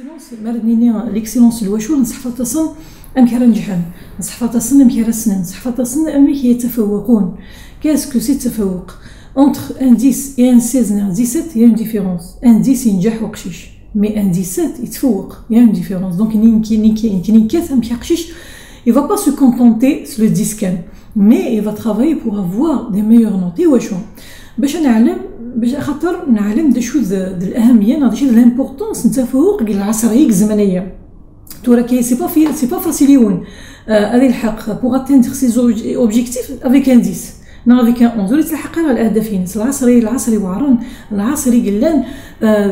l'excellence مردني l'excellence الوشول نصحفة تصن أم كرا نجحن نصحفة تصن أم كرا سنن نصحفة تصن أم يتفوقون. Qu'est-ce que c'est التفوق؟ Entre un 10 et un 16 et un 17 il y a une différence. Un 10 ينجح وقشيش mais un 17 يتفوق il y a une différence. Donc كي كاس أم كيقشيش il va pas se contenter sur le 10 كان mais il va travailler pour avoir des meilleures notes. Et واش باش نعلم باش خاطر نعلم دا شو الأهمية نعطي شي الامبورطونس نتفوق العصرية الزمنية. تورا كي سي با فاسيليون هذه الحق pour atteindre ses objectifs avec un 10 non avec un 11 اللي تلحق على الأهدافين. العصري وعران العصري قلان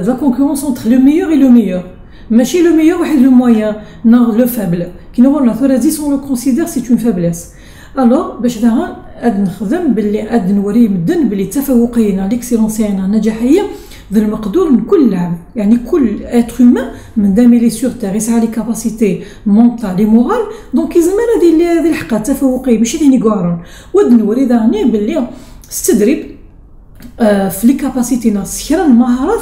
la concurrence entre le meilleur et le meilleur ماشي le meilleur واحد le moyen non le faible كي نقولنا تورا 10 on le considère c'est une faiblesse. alors باش داها اد نخدم باللي اد نوري مدن باللي تفوقينا ليكسيلونسينا نجاحيه ذا المقدور من كل لاعب يعني كل اتر هومان من دام لي سور تاع يسعى لي كاباسيتي مونطال لي مورال دونك يزمر هذه الحقه التفوقيه ماشي ثاني كوارون ود نوري داني باللي استدرب في لي كاباسيتينا سكرا المهارات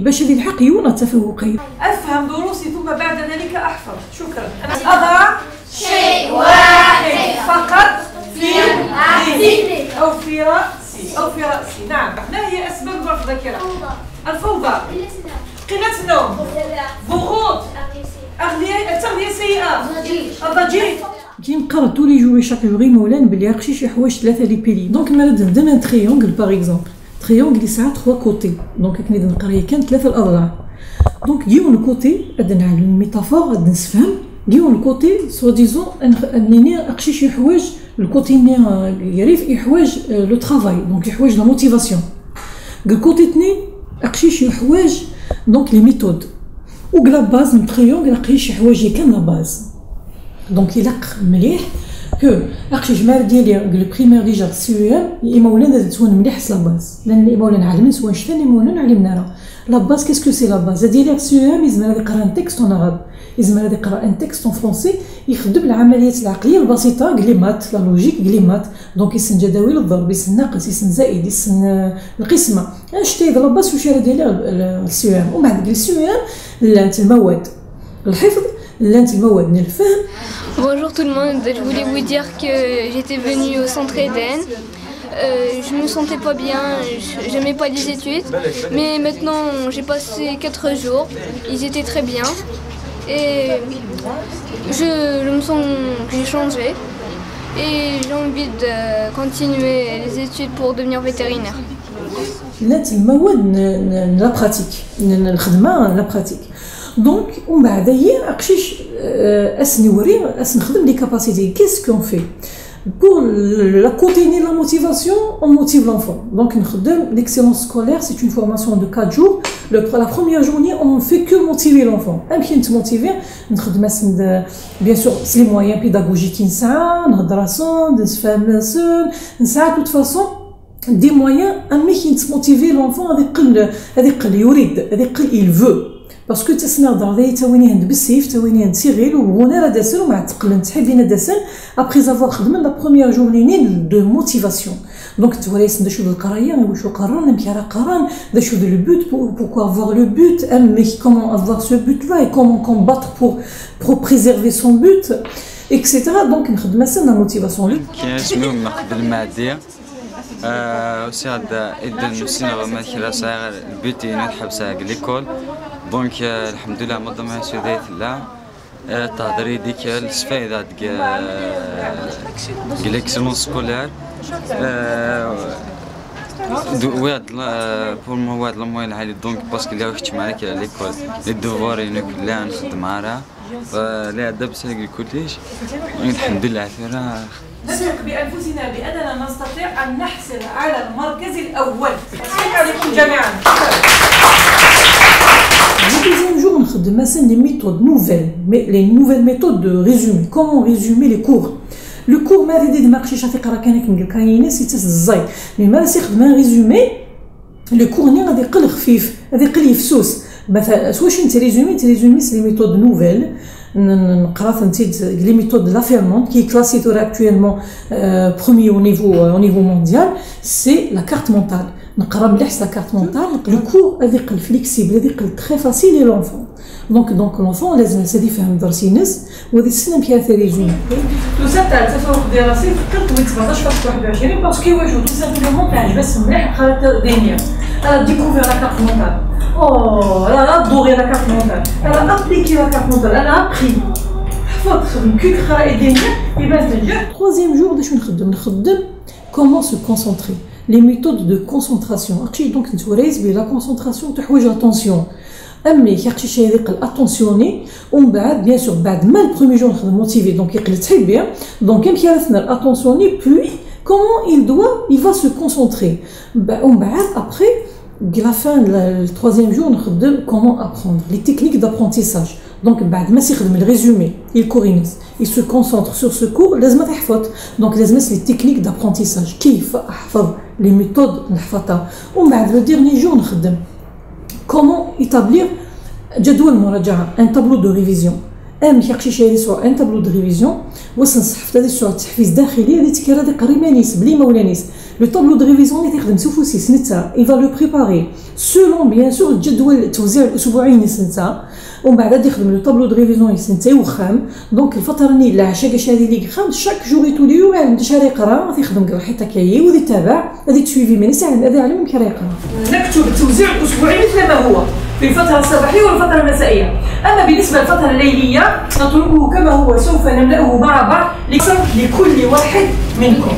باش هذه الحق يونا التفوقيه. افهم دروسي ثم بعد ذلك احفظ. شكرا. اضع شيء واحد فقط في ذهني أو في رأسي. نعم. ما هي أسباب ضعف الذاكرة؟ الفوضى، قلة النوم، ضغوط، التغذية السيئة، الضجيج. كي نقرا tous les jours chaque jour مولانا بلي رقشي شي حوايج ثلاثة لي بيلي. دونك نرد ندير ان تريونغل باغ اكزومبل. تريونغل يسعى 3 كوتي. دونك كي نقرا كان 3 الأضلاع. دونك ديون الكوتي عاد نعلم الميتافور عاد نفهم. ديون الكوتي سو ديزون انني اقشي شي حوايج الكوتي يريف يحوايج لو طرافاي دونك يحوايج لا موتيفاسيون. الكوتي تني اقشي شي حوايج دونك لي ميثود و لا باز نتريونغ اقشي شي حوايج كان لا باز دونك يلق مليح كو اقشي جمال ديالي لو بريمير ديجا سي ام مولانا تكون مليح لا باز لان مولانا علمنا سوا شفنا مولانا علمنا لا باز كيسكو سي لا باز ديالي سي ام يزمر يقرا ان تكست اون عربي يزمر هذا يقرا ان تكست اون فرونسي يخدم العمليات العقليه البسيطه قلي مات لا لوجيك قلي مات دونك يسن جداول الضرب يسن ناقص يسن زائد يسن القسمه اشتي هذا لاباس واش راه داير السيام ومن بعد قال السيام لانت المواد الحفظ لانت المواد الفهم. Bonjour tout le monde, je voulais vous dire que j'étais venue au centre Eden. Je me sentais pas bien, j'aimais pas les études, mais maintenant j'ai passé 4 jours, ils étaient très bien et je me sens que j'ai changé et j'ai envie de continuer les études pour devenir vétérinaire. لات المواد لا براتيك الخدمه لا براتيك دونك ومن بعد هي اقشيش اسني وري نخدم لي كاباسيتي كيس كون في pour la continuer la motivation on motive l'enfant donc l'excellence scolaire c'est une formation de 4 jours. La première journée on ne fait que motiver l'enfant امكن تموتيفي نخدم bien sûr les moyens pédagogiques نسعى نهضر نفهم نسعى de toute façon des moyens امكن تموتيفي l'enfant هذه قل يريد هذه قل il veut parce que تسنى ضروري تاويني عند بالسيف تاويني عند سيريل وهنا راه داسل ومع تقلن تحبين داسل ابري افوار خدمنا لا بروميير جورني دو موتيفاسيون دونك توري سند شو القرايه واش قران كي راه قران دا شو لو بوت pourquoi avoir le but mais comment avoir ce but là et comment combattre pour préserver son but etc. donc نخدم سنه موتيفاسيون كيسميو نخدم الماديه aussi هذا إذا نسينا مثلا صغير البيت نحب ساق ليكول دونك الحمد لله منظمة سودية الله تهضري ديك السفايدة ديال ليكسيلونس سكولير واد بور مواد الموين عالي دونك باسكو لا وقت معاك ليكول لي دوفوار كلها نخدم معاها لا دابا ساقي كلش الحمد لله عافية نثق بأنفسنا بأننا نستطيع أن نحصل على المركز الأول. شكرا لكم جميعا. Le deuxième jour, on a مثلا des méthodes nouvelles, les nouvelles méthodes de résumé. Comment résumer les cours? Le cours ما غادي ما بقيتش تقرا كاينه سي الزاي مي ما راس يخدم ريزومي لو كور ني غادي يقل خفيف غادي يقل يفسوس مثلا واش انت ريزومي سي لي ميثود نوفيل نقرا نتيت لي ميثود دو لافيرمونت كي كلاسي تور اكطويلمون بروميي au niveau mondial c'est la carte mentale نقرا مليح sa carte mentale. Le cours هذا يقل flexible هذا يقل très facile et l'enfant. Donc l'enfant لازم هذا يفهم درس ينس وهذه السنه فيها ثريجون. تو سا تاع التفوق الدراسي فكرت 17 فاصل 21 باسكو يواجهوا تو سامبلومون تاع بس مليح قرات دينيا. انا ديكوفير لا كارت مونتال. لا دوغي لا كارت مونتال. انا ابليكي لا كارت مونتال. انا ابخي. حفظت كي قراءة دينيا يبان تنجح. Troisième jour باش نخدم comment se concentrer. Les méthodes de concentration. عرفتي دونك نتوريز بلا كونسونطراسيون تحويج لاتونسيون. امي كيعطي شي يقل اتونسيوني ومن بعد بيان سور بعد ما البروميي جور نخدم موتيفي دونك يقل تحي بيان دونك يمشي رثنا الاتونسيوني بوي comment il va se concentrer ومن بعد après la fin le troisième jour نخدم comment apprendre les techniques d'apprentissage donc بعد ما يخدم الريزومي الكورينيس il se concentre sur ce cours لازم تحفظ donc لازم les techniques d'apprentissage كيف احفظ les méthodes نحفظها ومن بعد le dernier jour نخدم comment établir جدول مراجعة un tableau de révision كيعطي شي سوا ان تابلو دو ريفيزيون واش نصحفط هذا سوا تحفيز داخلي هذه تكرا هذا قريمانيس بلي ما ولانيس لو تابلو دو ريفيزيون اللي تخدم سوفوسيس نتا il va le préparer selon bien sûr الجدول التوزيع الاسبوعي نتا ومن بعد غادي يخدم لو تابلو دو ريفيزيون يسنتي وخام دونك الفتره اللي لا عشا كاش هذه اللي خام شاك جور يتولي عند شهر يقرا غادي يخدم كاع حتى كاي وغادي يتابع غادي تسويفي ماني ساعه هذا على ممكن يقرا نكتب التوزيع الاسبوعي مثل ما هو في الفترة الصباحية والفترة المسائية. أما بالنسبة للفترة الليلية نتركه كما هو سوف نملأه مع بعض لكل واحد منكم.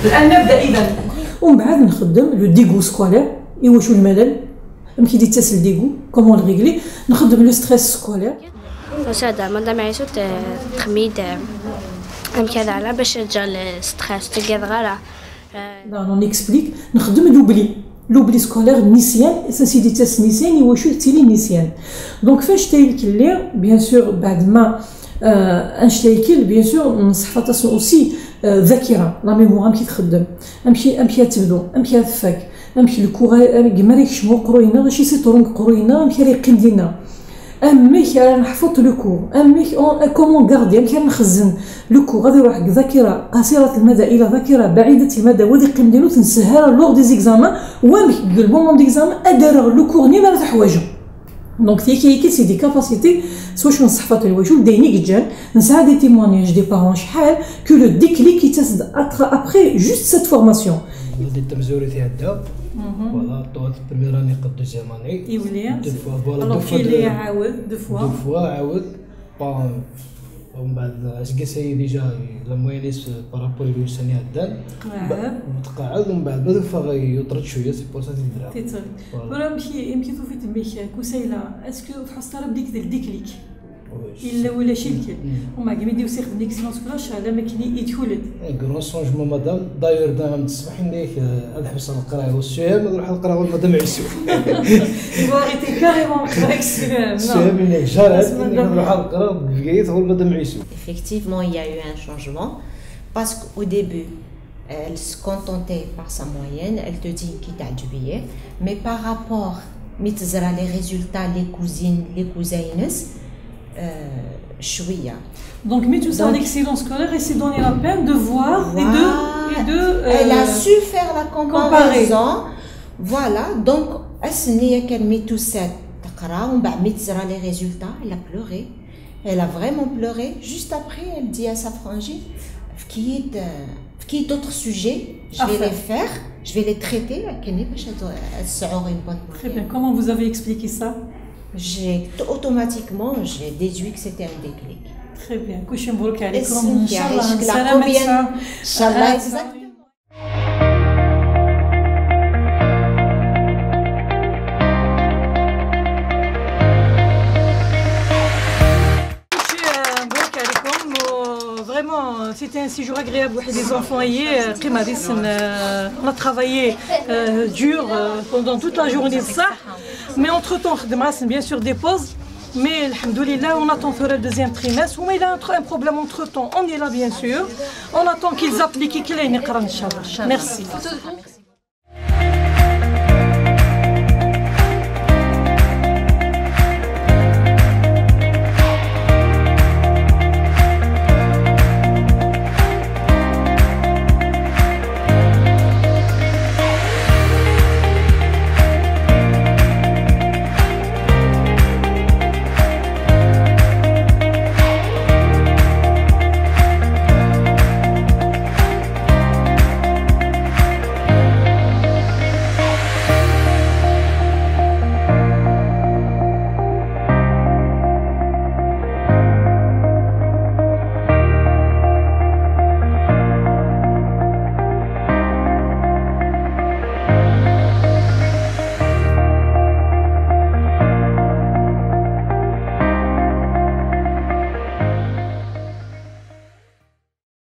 الآن نبدأ إذا. ومن بعد نخدم لو ديغو سكولير إيوا شو الملل يمكن يتصل ديغو كومون ريغلي نخدم لو ستريس سكولير. وسادة مدام عيسو تخميد كذا على باش تجا الستريس تقدر نون اكسبليك نخدم لوبلي سكولير النسيان سيدي تاس النسيان يواشو تيلي النسيان دونك فاش تايلك اللي بيان سور بعد ما انشتايكل بيان سور نصحفطاس اوسي ذاكره لا ميموار كي تخدم امشي تبدو امشي تفاك امشي الكوغا كما شمو قروينا ماشي سي طرونك قروينا امشي ريقين دينا امي راه نحفظ لو كور امي كومون غاردي امي نخزن لو كور غادي نروح ذاكره قصيره المدى الى ذاكره بعيده المدى ودي قيم ديالو تنسهلها لور دي زيكزامان وامي البومون ديكزامان ادار لو كور ني ما تحوايجو دونك كي سي دي كاباسيتي سوا شنو نصحفط الواجو دايني كجان نسعى دي تيمونياج دي بارون شحال كو لو ديكليك يتسد ابري جوست سيت فورماسيون بديت التمزوري تاعها فوالا طوات البريمير اني قد دوزيام اني يولي دو فوا فوالا دو فوا عاود دو فوا عاود با ومن بعد اش كاساي ديجا لا موينيس بارابور لو ساني هدان تقاعد ومن بعد دو فوا يطرد شويه سي بور سا تيطرد ولا يمكن توفي تميك كوسايلا اسكو فحصت راه بديك الديكليك الا ولا شي الكل وما كيما يديو سيخدم ليكسيلونس كلاش على ما كاين يدخل كرون سونجمون مدام داير دام تصبح ليك نحبس القرايه والسهام نروح نقرا مدام عيسو فاريتي كاريمون قراك السهام السهام اللي جارت نروح نقرا بقيت هو مدام عيسو. Effectivement, il y a eu un changement parce qu'au début elle se contentait par sa moyenne, elle te dit qu'il t'a dubillé, mais par rapport متزرع les résultats les cousines les cousines chouïa. Donc, mais tout ça, l'excellence scolaire, et s'est donné la peine de voir et de elle a su faire la comparaison. Voilà, donc, elle met tout ça, on va mettre les résultats, elle a pleuré. Elle a vraiment pleuré. Juste après, elle dit à sa frangine, qui est d'autres sujets, je vais les faire, je vais les traiter. Très bien, comment vous avez expliqué ça? Automatiquement, j'ai déduit que c'était un déclic. Très bien. Kouchi mbourk عليكم. Inch'Allah, exactement. Vraiment, c'était un séjour agréable. Les enfants on a travaillé dur pendant toute la journée de ça. Mais entre-temps, bien sûr des pauses. Mais alhamdoulilah, on attend faire le deuxième trimestre. Mais il y a un problème entre-temps. On est là bien sûr. On attend qu'ils appliquent qu'ils aient une Merci.